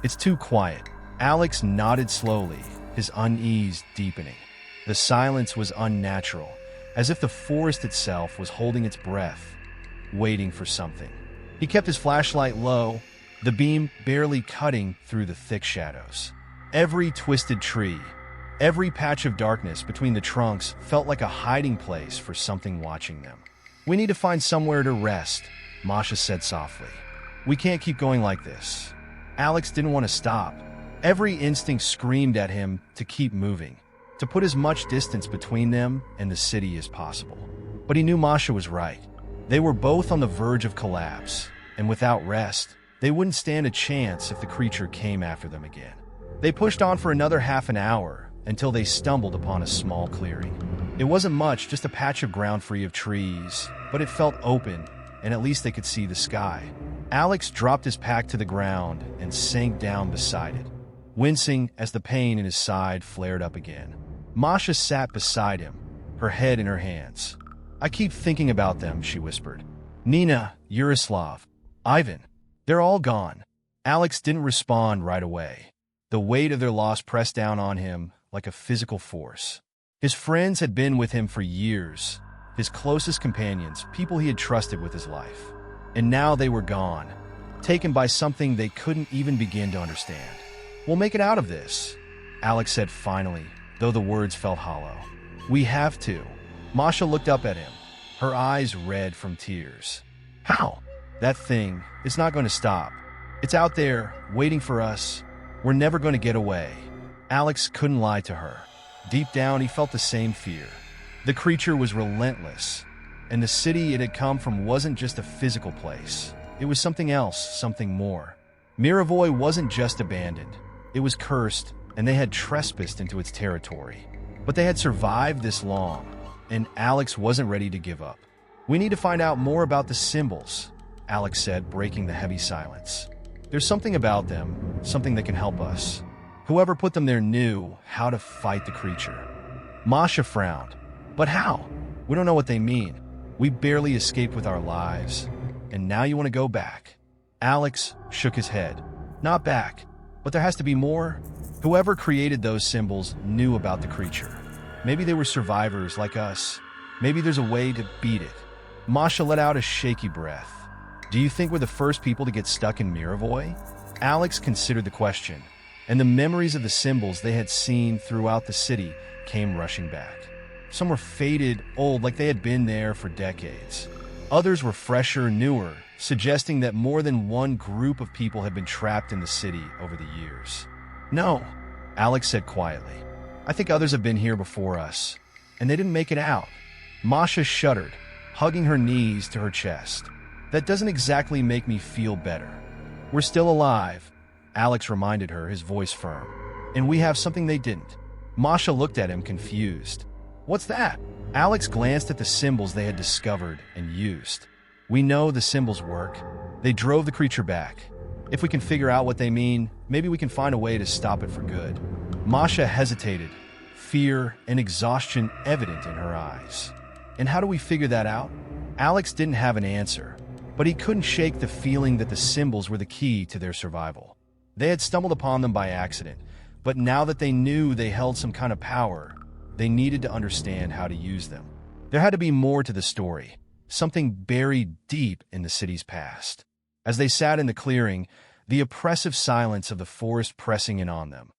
"It's too quiet." Alex nodded slowly, his unease deepening. The silence was unnatural, as if the forest itself was holding its breath, waiting for something. He kept his flashlight low, the beam barely cutting through the thick shadows. Every twisted tree, every patch of darkness between the trunks felt like a hiding place for something watching them. "We need to find somewhere to rest," Masha said softly. "We can't keep going like this." Alex didn't want to stop. Every instinct screamed at him to keep moving, to put as much distance between them and the city as possible. But he knew Masha was right. They were both on the verge of collapse, and without rest, they wouldn't stand a chance if the creature came after them again. They pushed on for another half an hour until they stumbled upon a small clearing. It wasn't much, just a patch of ground free of trees, but it felt open, and at least they could see the sky. Alex dropped his pack to the ground and sank down beside it, wincing as the pain in his side flared up again. Masha sat beside him, her head in her hands. "I keep thinking about them," she whispered. "Nina, Yaroslav, Ivan, they're all gone." Alex didn't respond right away. The weight of their loss pressed down on him like a physical force. His friends had been with him for years, his closest companions, people he had trusted with his life. And now they were gone, taken by something they couldn't even begin to understand. "We'll make it out of this," Alex said finally, though the words felt hollow. "We have to." Masha looked up at him, her eyes red from tears. "How?" "That thing is not going to stop. It's out there, waiting for us. We're never going to get away." Alex couldn't lie to her. Deep down, he felt the same fear. The creature was relentless, and the city it had come from wasn't just a physical place. It was something else, something more. Mirovoy wasn't just abandoned. It was cursed, and they had trespassed into its territory. But they had survived this long, and Alex wasn't ready to give up. "We need to find out more about the symbols," Alex said, breaking the heavy silence. "There's something about them, something that can help us. Whoever put them there knew how to fight the creature." Masha frowned. "But how? We don't know what they mean. We barely escaped with our lives, and now you want to go back?" Alex shook his head. "Not back, but there has to be more. Whoever created those symbols knew about the creature. Maybe they were survivors like us. Maybe there's a way to beat it." Masha let out a shaky breath. "Do you think we're the first people to get stuck in Mirovoy?" Alex considered the question, and the memories of the symbols they had seen throughout the city came rushing back. Some were faded, old, like they had been there for decades. Others were fresher, newer, suggesting that more than one group of people had been trapped in the city over the years. "No," Alex said quietly. "I think others have been here before us, and they didn't make it out." Masha shuddered, hugging her knees to her chest. "That doesn't exactly make me feel better. We're still alive," Alex reminded her, his voice firm. "And we have something they didn't." Masha looked at him, confused. "What's that?" Alex glanced at the symbols they had discovered and used. "We know the symbols work. They drove the creature back. If we can figure out what they mean, maybe we can find a way to stop it for good. Masha hesitated, fear and exhaustion evident in her eyes. And how do we figure that out? Alex didn't have an answer, but he couldn't shake the feeling that the symbols were the key to their survival. They had stumbled upon them by accident, but now that they knew they held some kind of power, they needed to understand how to use them. There had to be more to the story, something buried deep in the city's past. As they sat in the clearing, the oppressive silence of the forest pressing in on them,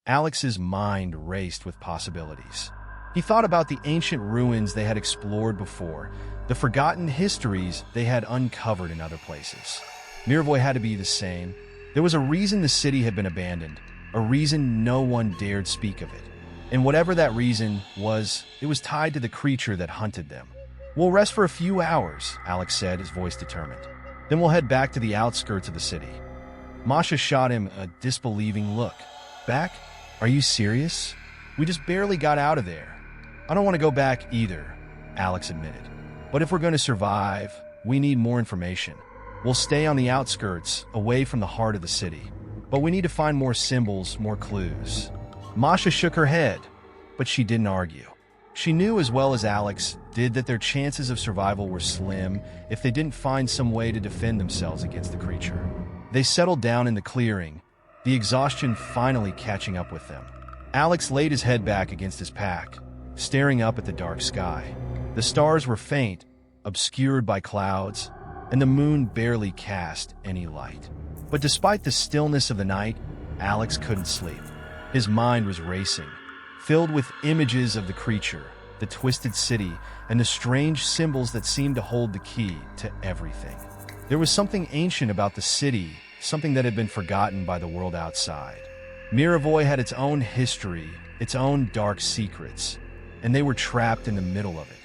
Alex's mind raced with possibilities. He thought about the ancient ruins they had explored before, the forgotten histories they had uncovered in other places. Mirovoy had to be the same. There was a reason the city had been abandoned, a reason no one dared speak of it. And whatever that reason was, it was tied to the creature that hunted them. "We'll rest for a few hours," Alex said, his voice determined. "Then we'll head back to the outskirts of the city." Masha shot him a disbelieving look. "Back? Are you serious? We just barely got out of there." "I don't want to go back either," Alex admitted. "But if we're going to survive, we need more information. We'll stay on the outskirts, away from the heart of the city. But we need to find more symbols, more clues." Masha shook her head, but she didn't argue. She knew as well as Alex did that their chances of survival were slim if they didn't find some way to defend themselves against the creature. They settled down in the clearing, the exhaustion finally catching up with them. Alex laid his head back against his pack, staring up at the dark sky. The stars were faint, obscured by clouds, and the moon barely cast any light. But despite the stillness of the night, Alex couldn't sleep. His mind was racing, filled with images of the creature, the twisted city, and the strange symbols that seemed to hold the key to everything. There was something ancient about the city, something that had been forgotten by the world outside. Mirovoy had its own history, its own dark secrets, and they were trapped in the middle of it.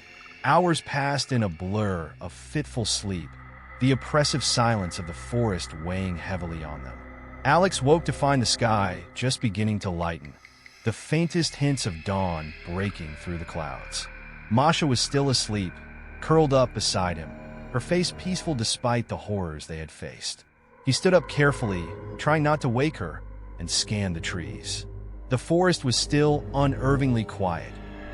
Hours passed in a blur of fitful sleep, the oppressive silence of the forest weighing heavily on them. Alex woke to find the sky just beginning to lighten, the faintest hints of dawn breaking through the clouds. Masha was still asleep, curled up beside him, her face peaceful despite the horrors they had faced. He stood up carefully, trying not to wake her, and scanned the trees. The forest was still unervingly quiet,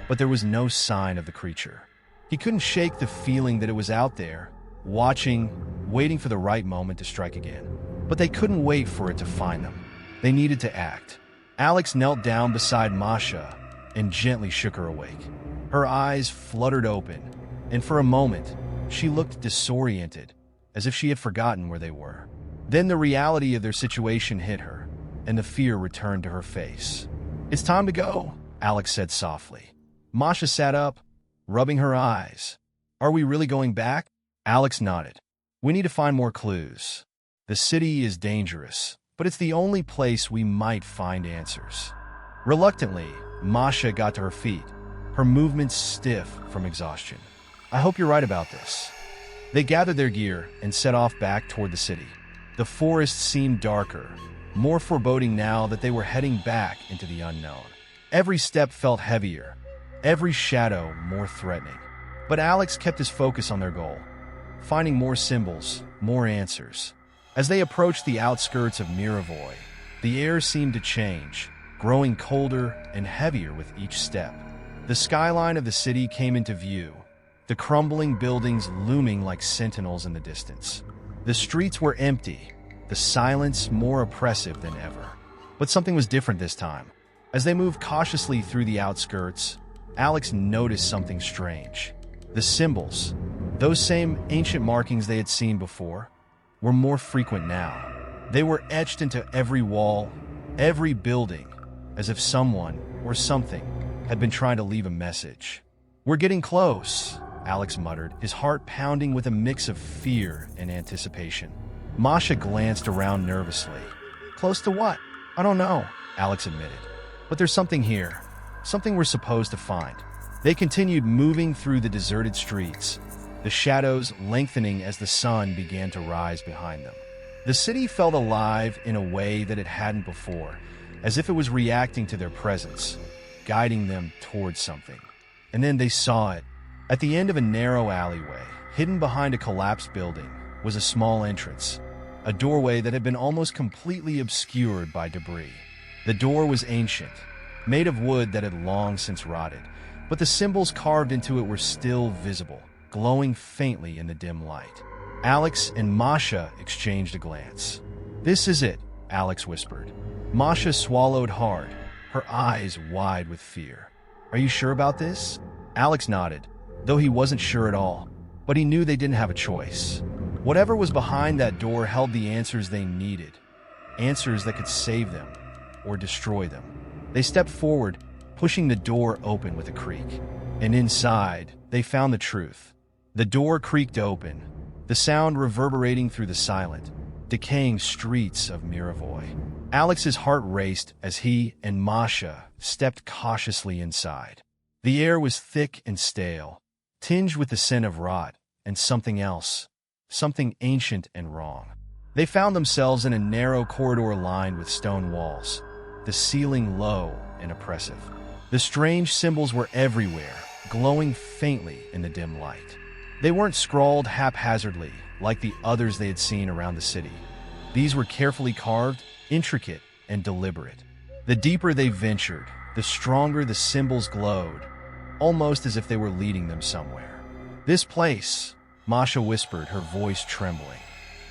but there was no sign of the creature. He couldn't shake the feeling that it was out there, watching, waiting for the right moment to strike again. But they couldn't wait for it to find them. They needed to act. Alex knelt down beside Masha and gently shook her awake. Her eyes fluttered open, and for a moment, she looked disoriented, as if she had forgotten where they were. Then the reality of their situation hit her, and the fear returned to her face. "It's time to go," Alex said softly. Masha sat up, rubbing her eyes. "Are we really going back?" Alex nodded. "We need to find more clues. The city is dangerous, but it's the only place we might find answers." Reluctantly, Masha got to her feet, her movements stiff from exhaustion. "I hope you're right about this." They gathered their gear and set off back toward the city. The forest seemed darker, more foreboding now that they were heading back into the unknown. Every step felt heavier, every shadow more threatening. But Alex kept his focus on their goal, finding more symbols, more answers. As they approached the outskirts of Mirovoy, the air seemed to change, growing colder and heavier with each step. The skyline of the city came into view, the crumbling buildings looming like sentinels in the distance. The streets were empty, the silence more oppressive than ever. But something was different this time. As they moved cautiously through the outskirts, Alex noticed something strange. The symbols, those same ancient markings they had seen before, were more frequent now. They were etched into every wall, every building, as if someone or something had been trying to leave a message. "We're getting close," Alex muttered, his heart pounding with a mix of fear and anticipation. Masha glanced around nervously. "Close to what?" "I don't know," Alex admitted. "But there's something here, something we're supposed to find." They continued moving through the deserted streets, the shadows lengthening as the sun began to rise behind them. The city felt alive in a way that it hadn't before, as if it was reacting to their presence, guiding them towards something. And then they saw it. At the end of a narrow alleyway, hidden behind a collapsed building, was a small entrance. a doorway that had been almost completely obscured by debris. The door was ancient, made of wood that had long since rotted, but the symbols carved into it were still visible, glowing faintly in the dim light. Alex and Masha exchanged a glance. "This is it," Alex whispered. Masha swallowed hard, her eyes wide with fear. "Are you sure about this?" Alex nodded, though he wasn't sure at all, but he knew they didn't have a choice. Whatever was behind that door held the answers they needed, answers that could save them or destroy them. They stepped forward, pushing the door open with a creak, and inside, they found the truth. The door creaked open, the sound reverberating through the silent, decaying streets of Mirovoy. Alex's heart raced as he and Masha stepped cautiously inside. The air was thick and stale, tinged with the scent of rot and something else, something ancient and wrong. They found themselves in a narrow corridor lined with stone walls, the ceiling low and oppressive. The strange symbols were everywhere, glowing faintly in the dim light. They weren't scrawled haphazardly like the others they had seen around the city. These were carefully carved, intricate, and deliberate. The deeper they ventured, the stronger the symbols glowed, almost as if they were leading them somewhere. "This place," Masha whispered, her voice trembling.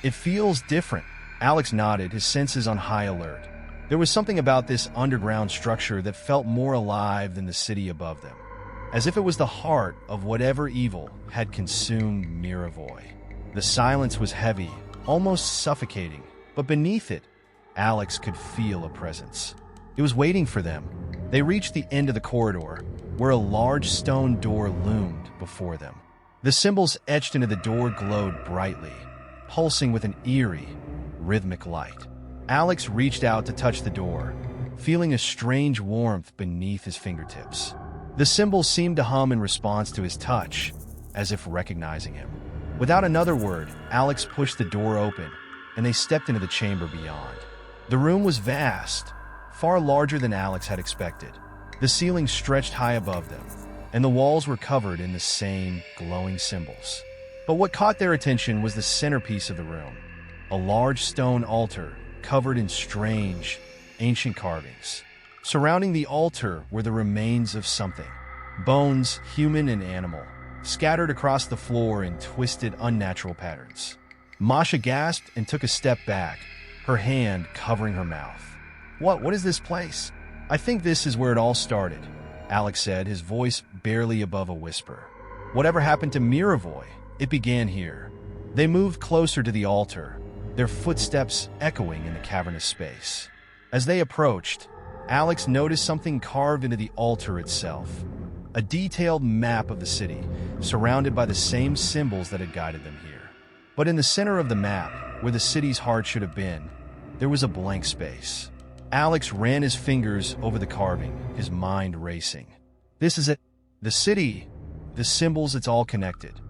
"It feels different." Alex nodded, his senses on high alert. There was something about this underground structure that felt more alive than the city above them, as if it was the heart of whatever evil had consumed Mirovoy. The silence was heavy, almost suffocating, but beneath it, Alex could feel a presence. It was waiting for them. They reached the end of the corridor, where a large stone door loomed before them. The symbols etched into the door glowed brightly, pulsing with an eerie, rhythmic light. Alex reached out to touch the door, feeling a strange warmth beneath his fingertips. The symbols seemed to hum in response to his touch, as if recognizing him. Without another word, Alex pushed the door open, and they stepped into the chamber beyond. The room was vast, far larger than Alex had expected. The ceiling stretched high above them, and the walls were covered in the same glowing symbols. But what caught their attention was the centerpiece of the room, a large stone altar covered in strange, ancient carvings. Surrounding the altar were the remains of something, bones, human and animal, scattered across the floor in twisted, unnatural patterns. Masha gasped and took a step back, her hand covering her mouth. What is this place?" "I think this is where it all started," Alex said, his voice barely above a whisper. "Whatever happened to Mirovoy, it began here." They moved closer to the altar, their footsteps echoing in the cavernous space. As they approached, Alex noticed something carved into the altar itself, a detailed map of the city, surrounded by the same symbols that had guided them here. But in the center of the map, where the city's heart should have been, there was a blank space. Alex ran his fingers over the carving, his mind racing. "This is it. The city, the symbols, it's all connected."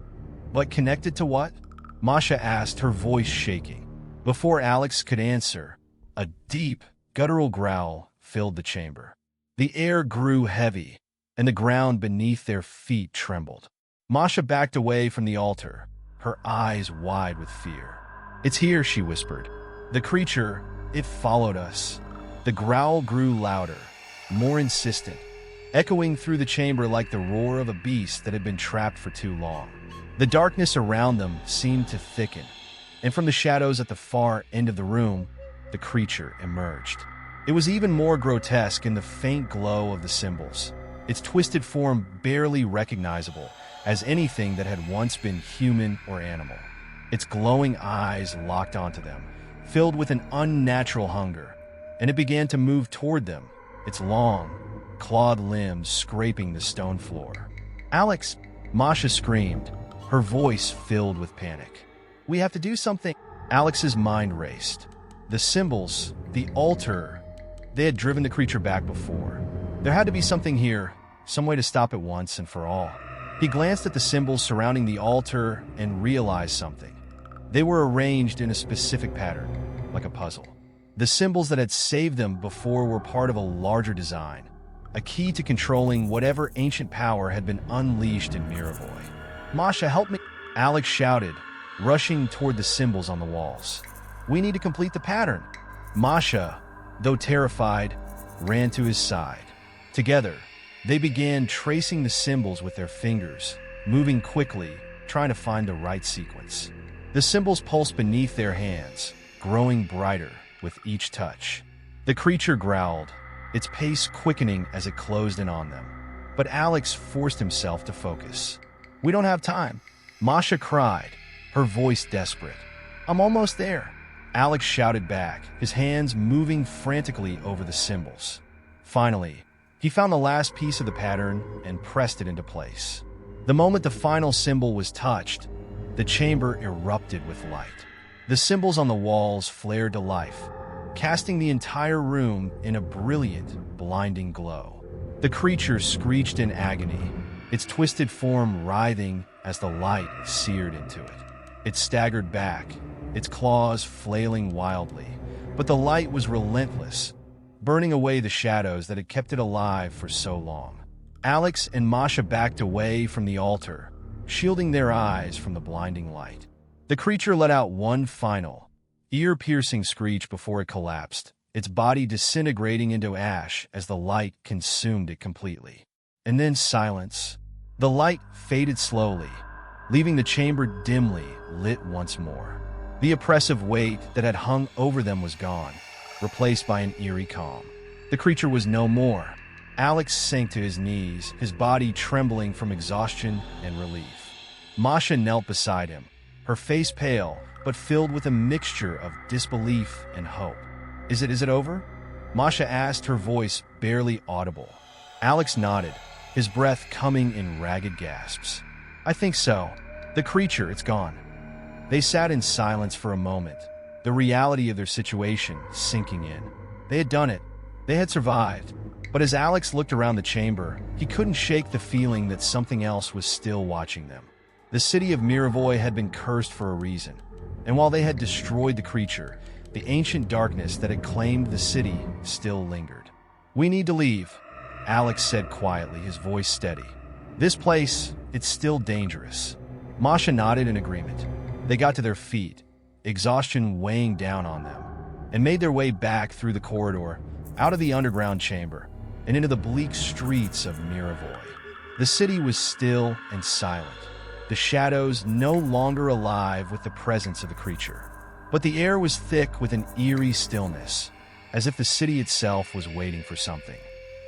"But connected to what?" Masha asked, her voice shaking. Before Alex could answer, a deep, guttural growl filled the chamber. The air grew heavy, and the ground beneath their feet trembled. Masha backed away from the altar, her eyes wide with fear. "It's here," she whispered. "The creature, it followed us." The growl grew louder, more insistent, echoing through the chamber like the roar of a beast that had been trapped for too long. The darkness around them seemed to thicken, and from the shadows at the far end of the room, the creature emerged. It was even more grotesque in the faint glow of the symbols, its twisted form barely recognizable as anything that had once been human or animal. Its glowing eyes locked onto them, filled with an unnatural hunger, and it began to move toward them, its long, clawed limbs scraping the stone floor. "Alex!" Masha screamed, her voice filled with panic. "We have to do something." Alex's mind raced. The symbols, the altar, they had driven the creature back before. There had to be something here, some way to stop it once and for all. He glanced at the symbols surrounding the altar and realized something. They were arranged in a specific pattern, like a puzzle. The symbols that had saved them before were part of a larger design, a key to controlling whatever ancient power had been unleashed in Mirovoy. "Masha, help me!" Alex shouted, rushing toward the symbols on the walls. We need to complete the pattern. Masha, though terrified, ran to his side. Together, they began tracing the symbols with their fingers, moving quickly, trying to find the right sequence. The symbols pulsed beneath their hands, growing brighter with each touch. The creature growled, its pace quickening as it closed in on them. But Alex forced himself to focus. "We don't have time," Masha cried, her voice desperate. "I'm almost there," Alex shouted back, his hands moving frantically over the symbols. Finally, he found the last piece of the pattern and pressed it into place. The moment the final symbol was touched, the chamber erupted with light. The symbols on the walls flared to life, casting the entire room in a brilliant, blinding glow. The creature screeched in agony, its twisted form writhing as the light seared into it. It staggered back, its claws flailing wildly, but the light was relentless, burning away the shadows that had kept it alive for so long. Alex and Masha backed away from the altar, shielding their eyes from the blinding light. The creature let out one final, ear-piercing screech before it collapsed, its body disintegrating into ash as the light consumed it completely. And then silence. The light faded slowly, leaving the chamber dimly lit once more. The oppressive weight that had hung over them was gone, replaced by an eerie calm. The creature was no more. Alex sank to his knees, his body trembling from exhaustion and relief. Masha knelt beside him, her face pale, but filled with a mixture of disbelief and hope. Is it over?" Masha asked, her voice barely audible. Alex nodded, his breath coming in ragged gasps. "I think so. The creature, it's gone." They sat in silence for a moment, the reality of their situation sinking in. They had done it. They had survived. But as Alex looked around the chamber, he couldn't shake the feeling that something else was still watching them. The city of Mirovoy had been cursed for a reason, and while they had destroyed the creature, the ancient darkness that had claimed the city still lingered. "We need to leave," Alex said quietly, his voice steady. "This place, it's still dangerous." Masha nodded in agreement. They got to their feet, exhaustion weighing down on them, and made their way back through the corridor, out of the underground chamber, and into the bleak streets of Mirovoy. The city was still and silent, the shadows no longer alive with the presence of the creature. But the air was thick with an eerie stillness, as if the city itself was waiting for something.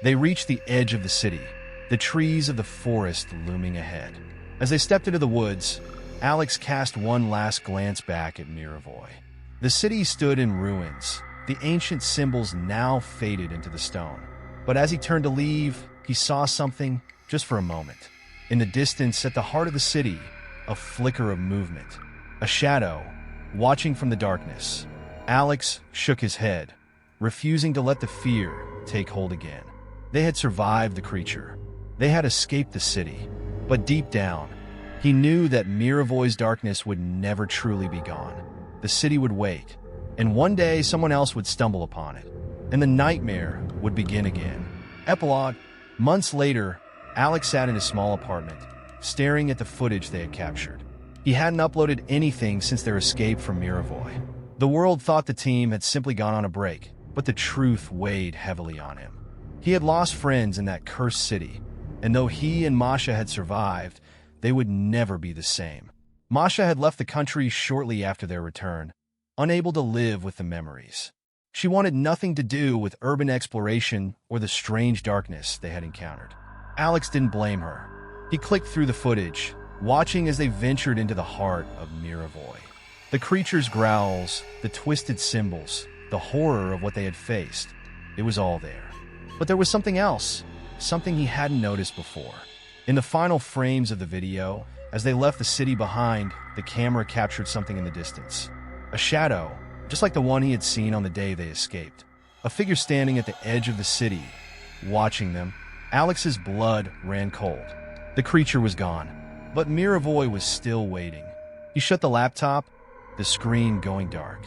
They reached the edge of the city, the trees of the forest looming ahead. As they stepped into the woods, Alex cast one last glance back at Mirovoy. The city stood in ruins, the ancient symbols now faded into the stone. But as he turned to leave, he saw something just for a moment. In the distance, at the heart of the city, a flicker of movement, a shadow, watching from the darkness. Alex shook his head, refusing to let the fear take hold again. They had survived the creature. They had escaped the city. But deep down, he knew that Mirovoy's darkness would never truly be gone. The city would wait, and one day someone else would stumble upon it, and the nightmare would begin again. Epilogue. Months later, Alex sat in his small apartment, staring at the footage they had captured. He hadn't uploaded anything since their escape from Mirovoy. The world thought the team had simply gone on a break, but the truth weighed heavily on him. He had lost friends in that cursed city, and though he and Masha had survived, they would never be the same. Masha had left the country shortly after their return, unable to live with the memories. She wanted nothing to do with urban exploration or the strange darkness they had encountered. Alex didn't blame her. He clicked through the footage, watching as they ventured into the heart of Mirovoy. The creature's growls, the twisted symbols, the horror of what they had faced, it was all there. But there was something else, something he hadn't noticed before. In the final frames of the video, as they left the city behind, the camera captured something in the distance. A shadow, just like the one he had seen on the day they escaped. A figure standing at the edge of the city, watching them. Alex's blood ran cold. The creature was gone, but Mirovoy was still waiting. He shut the laptop, the screen going dark.